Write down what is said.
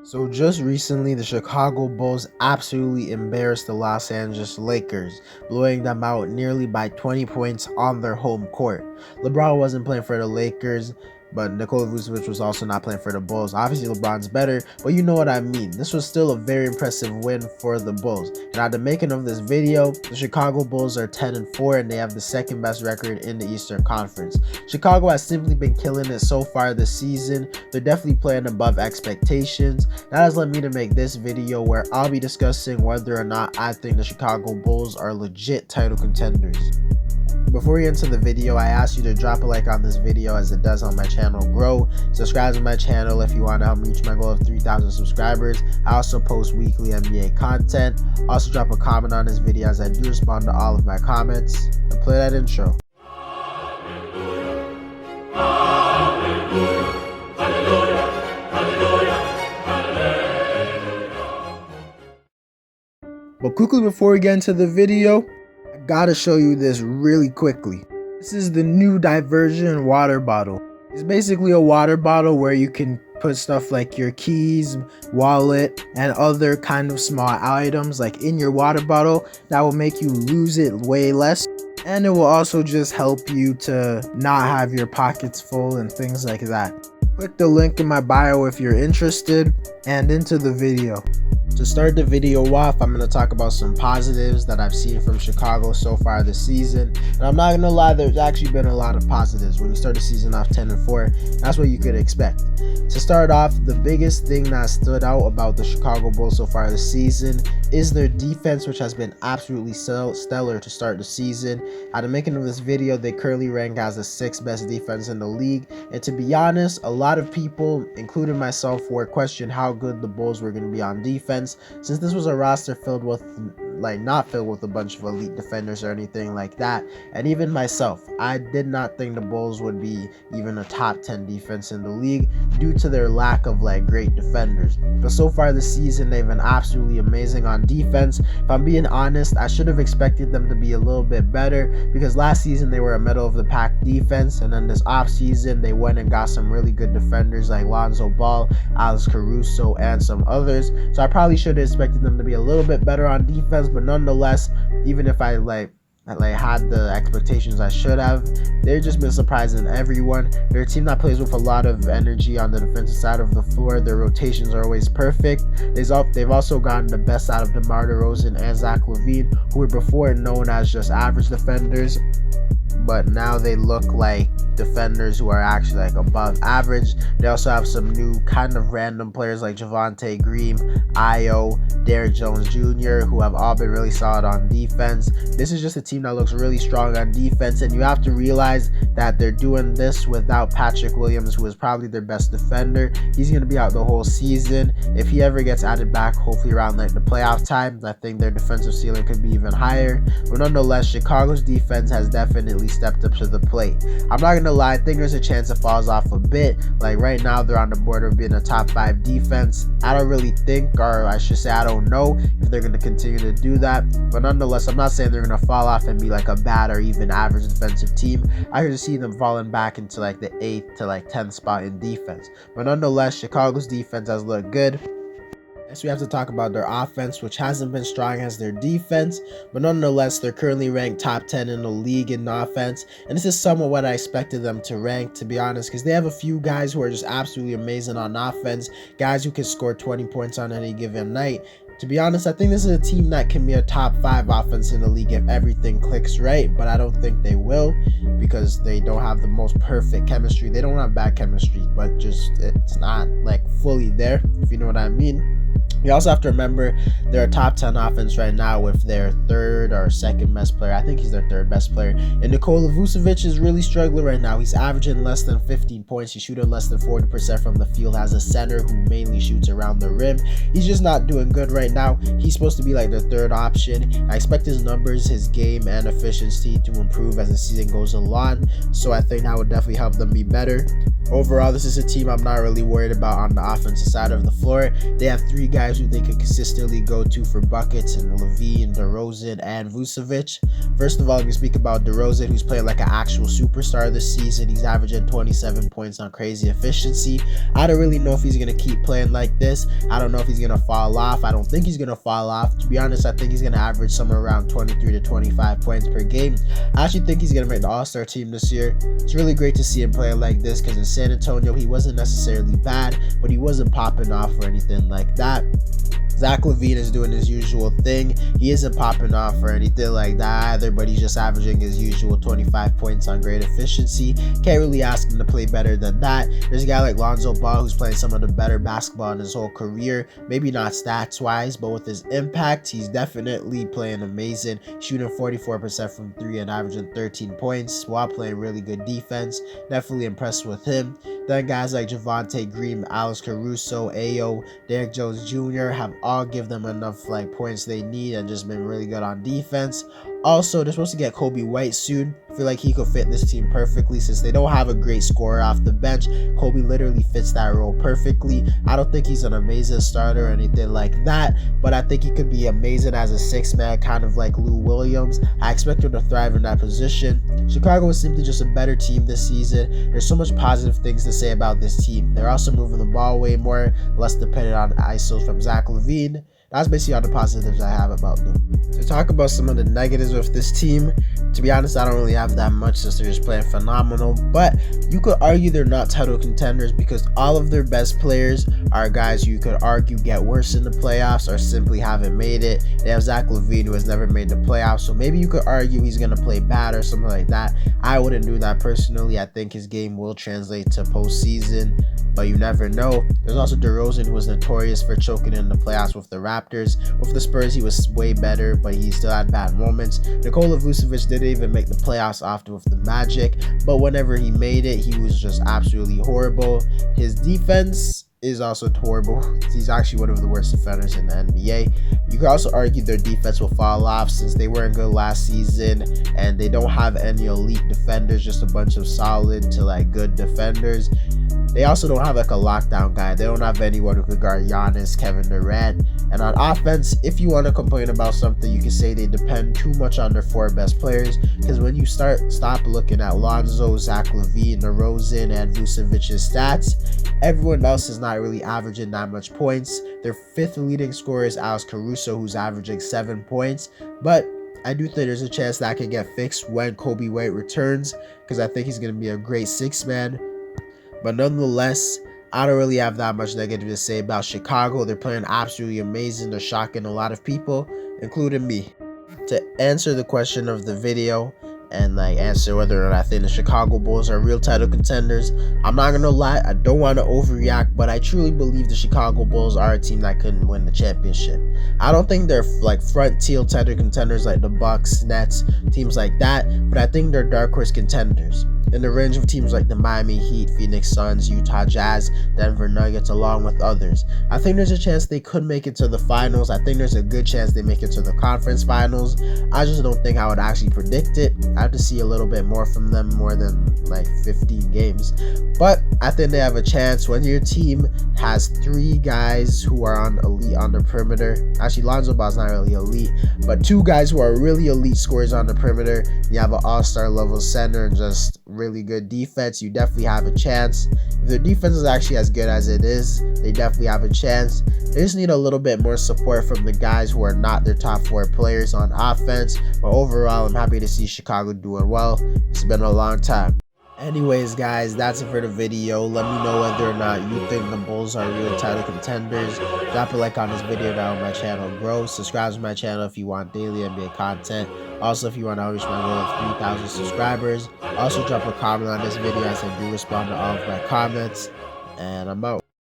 So just recently, the Chicago Bulls absolutely embarrassed the Los Angeles Lakers, blowing them out nearly by 20 points on their home court. LeBron wasn't playing for the Lakers, but Nikola Vucevic was also not playing for the Bulls. Obviously, LeBron's better, but you know what I mean. This was still a very impressive win for the Bulls. And at the making of this video, the Chicago Bulls are 10-4 and they have the second best record in the Eastern Conference. Chicago has simply been killing it so far this season. They're definitely playing above expectations. That has led me to make this video where I'll be discussing whether or not I think the Chicago Bulls are legit title contenders. Before we get into the video, I ask you to drop a like on this video as it does help my channel grow. Subscribe to my channel if you want to help me reach my goal of 3,000 subscribers. I also post weekly NBA content. Also drop a comment on this video as I do respond to all of my comments. And play that intro. But quickly before we get into the video, I gotta show you this really quickly. This is the new Diversion water bottle. It's basically a water bottle where you can put stuff like your keys, wallet, and other kind of small items like in your water bottle that will make you lose it way less. And it will also just help you to not have your pockets full and things like that. Click the link in my bio if you're interested, and into the video. To start the video off, I'm going to talk about some positives that I've seen from Chicago so far this season. And I'm not going to lie, there's actually been a lot of positives. When you start the season off 10-4, that's what you could expect. To start off, the biggest thing that stood out about the Chicago Bulls so far this season is their defense, which has been absolutely stellar to start the season. At the making of this video, they currently rank as the 6th best defense in the league. And to be honest, a lot of people, including myself, were questioning how good the Bulls were going to be on defense, since this was a roster filled with not filled with a bunch of elite defenders or anything like that. And even myself, I did not think the Bulls would be even a top 10 defense in the league due to their lack of great defenders. But so far this season, they've been absolutely amazing on defense. If I'm being honest, I should have expected them to be a little bit better, because last season they were a middle of the pack defense, and then this off season they went and got some really good defenders like Lonzo Ball, Alex Caruso, and some others. So I probably should have expected them to be a little bit better on defense, but nonetheless, even if I had the expectations I should have, they've just been surprising everyone. They're a team that plays with a lot of energy on the defensive side of the floor. Their rotations are always perfect. They've also gotten the best out of DeMar DeRozan and Zach LaVine, who were before known as just average defenders, but now they look like defenders who are actually above average. They also have some new kind of random players like Javonte Green, Ayo, Derrick Jones Jr., who have all been really solid on defense. This is just a team that looks really strong on defense, and you have to realize that they're doing this without Patrick Williams, who is probably their best defender. He's going to be out the whole season. If he ever gets added back, hopefully around the playoff time, I think their defensive ceiling could be even higher. But nonetheless, Chicago's defense has definitely stepped up to the plate. I'm not gonna lie, I think there's a chance it falls off a bit. Right now, they're on the border of being a top 5 defense. I don't really think, or I should say I don't know if they're gonna continue to do that. But nonetheless, I'm not saying they're gonna fall off and be a bad or even average defensive team. I could see them falling back into the 8th to 10th spot in defense. But nonetheless, Chicago's defense has looked good. Next, we have to talk about their offense, which hasn't been strong as their defense, but nonetheless, they're currently ranked top 10 in the league in offense, and this is somewhat what I expected them to rank, to be honest, because they have a few guys who are just absolutely amazing on offense, guys who can score 20 points on any given night. To be honest, I think this is a team that can be a top 5 offense in the league if everything clicks right, but I don't think they will, because they don't have the most perfect chemistry. They don't have bad chemistry, but just it's not fully there, if you know what I mean. You also have to remember they're a top 10 offense right now with their 3rd or 2nd best player. I think he's their 3rd best player. And Nikola Vucevic is really struggling right now. He's averaging less than 15 points. He's shooting less than 40% from the field as a center who mainly shoots around the rim. He's just not doing good right now. He's supposed to be the 3rd option. I expect his numbers, his game, and efficiency to improve as the season goes along. So I think that would definitely help them be better. Overall, this is a team I'm not really worried about on the offensive side of the floor. They have 3 guys guys who they could consistently go to for buckets, and LaVine, DeRozan, and Vucevic. First of all, let me speak about DeRozan, who's playing like an actual superstar this season. He's averaging 27 points on crazy efficiency. I don't really know if he's going to keep playing like this. I don't know if he's going to fall off. I don't think he's going to fall off. To be honest, I think he's going to average somewhere around 23 to 25 points per game. I actually think he's going to make the All-Star team this year. It's really great to see him playing like this, because in San Antonio, he wasn't necessarily bad, but he wasn't popping off or anything like that. Zach LaVine is doing his usual thing. He isn't popping off or anything like that either, but he's just averaging his usual 25 points on great efficiency. Can't really ask him to play better than that. There's a guy like Lonzo Ball who's playing some of the better basketball in his whole career. Maybe not stats-wise, but with his impact, he's definitely playing amazing. Shooting 44% from 3 and averaging 13 points while playing really good defense. Definitely impressed with him. Then guys like Javonte Green, Alex Caruso, Ayo, Derrick Jones Jr. have all give them enough like points they need and just been really good on defense. Also, they're supposed to get Kobe White soon. I feel like he could fit this team perfectly since they don't have a great scorer off the bench. Kobe literally fits that role perfectly. I don't think he's an amazing starter or anything like that, but I think he could be amazing as a six-man, kind of like Lou Williams. I expect him to thrive in that position. Chicago is simply just a better team this season. There's so much positive things to say about this team. They're also moving the ball way more, less dependent on ISOs from Zach LaVine. That's basically all the positives I have about them. To talk about some of the negatives with this team, to be honest, I don't really have that much since they're just playing phenomenal, but you could argue they're not title contenders because all of their best players are guys who you could argue get worse in the playoffs or simply haven't made it. They have Zach LaVine, who has never made the playoffs, so maybe you could argue he's going to play bad or something like that. I wouldn't do that personally. I think his game will translate to postseason, but you never know. There's also DeRozan, who was notorious for choking in the playoffs with the Raptors. With the Spurs, he was way better, but he still had bad moments. Nikola Vucevic didn't even make the playoffs often with the Magic, but whenever he made it, he was just absolutely horrible. His defense is also horrible. He's actually one of the worst defenders in the NBA. You could also argue their defense will fall off since they weren't good last season and they don't have any elite defenders, just a bunch of solid to like good defenders. They also don't have like a lockdown guy. They don't have anyone who could guard Giannis, Kevin Durant. And on offense, if you want to complain about something, you can say they depend too much on their 4 best players. Because when you stop looking at Lonzo, Zach LaVine, DeRozan, and Vucevic's stats, everyone else is not really averaging that much points. Their 5th leading scorer is Alex Caruso, who's averaging 7 points. But I do think there's a chance that can get fixed when Kobe White returns, because I think he's going to be a great 6-man. But nonetheless, I don't really have that much negative to say about Chicago. They're playing absolutely amazing. They're shocking a lot of people, including me. To answer the question of the video and like answer whether or not I think the Chicago Bulls are real title contenders, I'm not gonna lie, I don't want to overreact, but I truly believe the Chicago Bulls are a team that couldn't win the championship. I don't think they're like front tier title contenders like the Bucks, Nets, teams like that, but I think they're dark horse contenders in the range of teams like the Miami Heat, Phoenix Suns, Utah Jazz, Denver Nuggets, along with others. I think there's a chance they could make it to the finals. I think there's a good chance they make it to the conference finals. I just don't think I would actually predict it. I have to see a little bit more from them, more than like 15 games. But I think they have a chance when your team has 3 guys who are elite on the perimeter. Actually, Lonzo Ball's not really elite, but 2 guys who are really elite scorers on the perimeter. You have an all-star level center and just really good defense. You definitely have a chance. If their defense is actually as good as it is, they definitely have a chance. They just need a little bit more support from the guys who are not their top 4 players on offense. But overall, I'm happy to see Chicago doing well. It's been a long time. Anyways, guys, that's it for the video. Let me know whether or not you think the Bulls are real title contenders. Drop a like on this video to help my channel grow. Subscribe to my channel if you want daily NBA content. Also, if you want to reach my goal of 3,000 subscribers. Also, drop a comment on this video as I do respond to all of my comments. And I'm out.